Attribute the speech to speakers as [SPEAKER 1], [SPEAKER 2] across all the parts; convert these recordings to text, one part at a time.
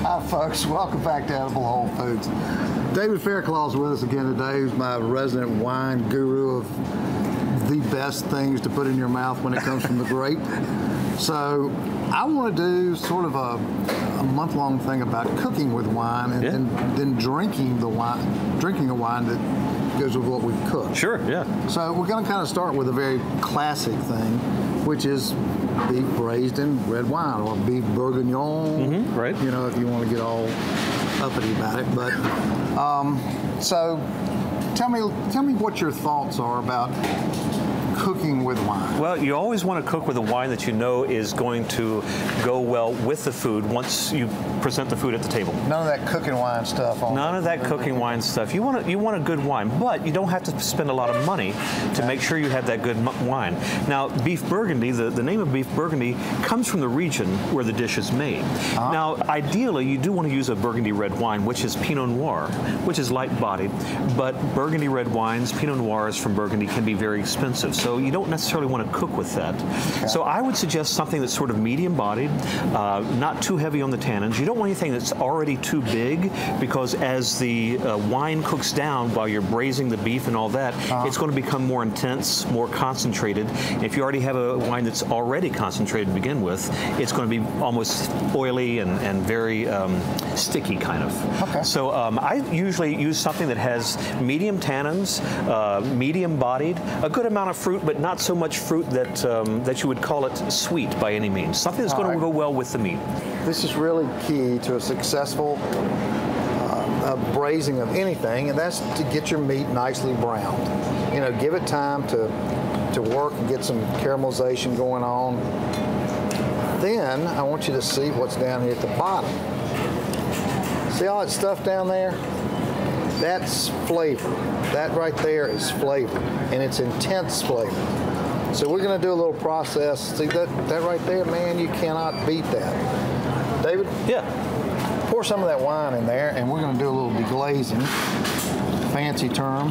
[SPEAKER 1] Hi folks, welcome back to Edible Whole Foods. David Fairclaw's with us again today, who's my resident wine guru of the best things to put in your mouth when it comes from the grape. So I want to do sort of a month-long thing about cooking with wine and then drinking the wine that goes with what we cook.
[SPEAKER 2] Sure, yeah.
[SPEAKER 1] So we're going to kind of start with a very classic thing, which is beef braised in red wine, or beef bourguignon,
[SPEAKER 2] right.
[SPEAKER 1] You know, if you want to get all uppity about it. But so tell me what your thoughts are about cooking with wine.
[SPEAKER 2] Well, you always want to cook with a wine that you know is going to go well with the food once you present the food at the table.
[SPEAKER 1] None of that cooking wine stuff on
[SPEAKER 2] None of that cooking wine stuff. You want a good wine, but you don't have to spend a lot of money to make sure you have that good wine. Now, beef Burgundy, the name of beef Burgundy comes from the region where the dish is made. Now, ideally, you do want to use a Burgundy red wine, which is Pinot Noir, which is light-bodied, but Burgundy red wines, Pinot Noirs from Burgundy, can be very expensive. So you don't necessarily want to cook with that. Okay. So I would suggest something that's sort of medium-bodied, not too heavy on the tannins. You don't want anything that's already too big, because as the wine cooks down while you're braising the beef and all that, it's going to become more intense, more concentrated. If you already have a wine that's already concentrated to begin with, it's going to be almost oily and very sticky, kind of. Okay. So I usually use something that has medium tannins, medium-bodied, a good amount of fruit, but not so much fruit that that you would call it sweet by any means. Something that's going to go well with the meat. This
[SPEAKER 1] is really key to a successful braising of anything, and that's to get your meat nicely browned. You know, give it time to work and get some caramelization going on. Then I want you to see what's down here at the bottom. See all that stuff down there? That's flavor. That right there is flavor, and it's intense flavor. So we're going to do a little process. See that right there, man? You cannot beat that. David? Yeah. Pour some of that wine in there, and we're going to do a little deglazing. Fancy term.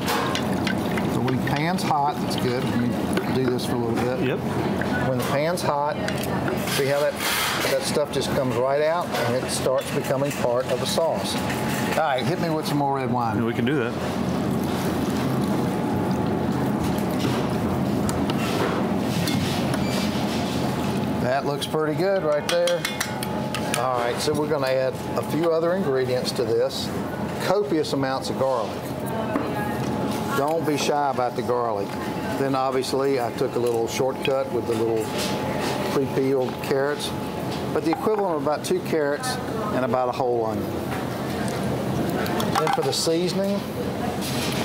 [SPEAKER 1] So when the pan's hot, that's good. Let me do this for a little bit. Yep. When the pan's hot, see how that stuff just comes right out, and it starts becoming part of the sauce. All right, hit me with some more red wine.
[SPEAKER 2] Yeah, we can do that.
[SPEAKER 1] That looks pretty good right there. All right, so we're going to add a few other ingredients to this. Copious amounts of garlic. Don't be shy about the garlic. Then obviously I took a little shortcut with the little pre-peeled carrots, but the equivalent of about 2 carrots and about a whole onion. Then for the seasoning,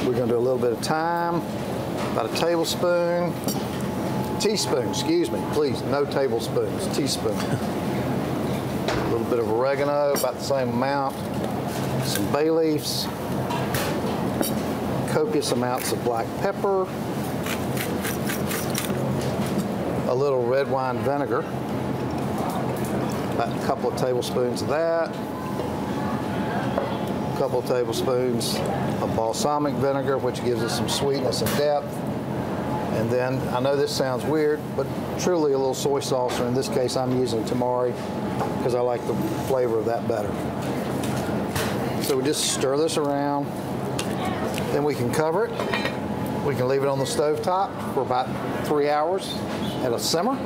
[SPEAKER 1] we're going to do a little bit of thyme, about a teaspoon, excuse me, please, no tablespoons, teaspoon. A little bit of oregano, about the same amount, some bay leaves, copious amounts of black pepper, a little red wine vinegar, about a couple of tablespoons of that, a couple of tablespoons of balsamic vinegar, which gives us some sweetness and depth. And then, I know this sounds weird, but truly a little soy sauce, or in this case I'm using tamari because I like the flavor of that better. So we just stir this around, then we can cover it. We can leave it on the stove top for about 3 hours at a simmer.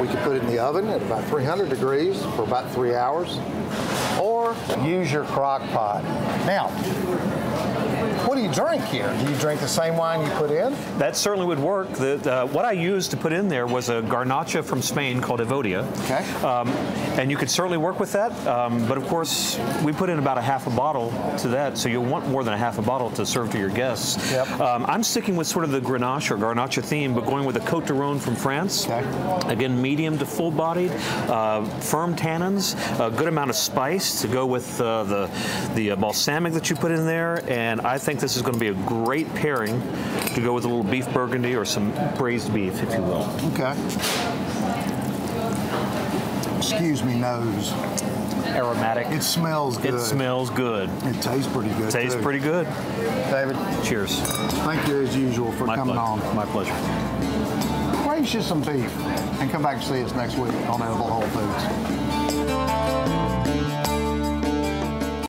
[SPEAKER 1] We can put it in the oven at about 300 degrees for about 3 hours, or use your crock pot. Now, what do you drink here? Do you drink the same wine you put in?
[SPEAKER 2] That certainly would work. What I used to put in there was a garnacha from Spain called Evodia. Okay. And you could certainly work with that, but of course, we put in about a half a bottle to that, so you'll want more than a half a bottle to serve to your guests. Yep. I'm sticking with sort of the Grenache or Garnacha theme, but going with a Côte d'Aron from France. Okay. Again, medium to full-bodied, firm tannins, a good amount of spice to go with the balsamic that you put in there, and I think this is going to be a great pairing to go with a little beef Burgundy or some braised beef, if you will. Okay. Excuse me, nose. Aromatic.
[SPEAKER 1] It smells good.
[SPEAKER 2] It smells good.
[SPEAKER 1] It tastes pretty good.
[SPEAKER 2] Tastes pretty good.
[SPEAKER 1] David.
[SPEAKER 2] Cheers.
[SPEAKER 1] Thank you as usual for coming on.
[SPEAKER 2] My pleasure.
[SPEAKER 1] Braise you some beef and come back and see us next week on Edible Whole Foods.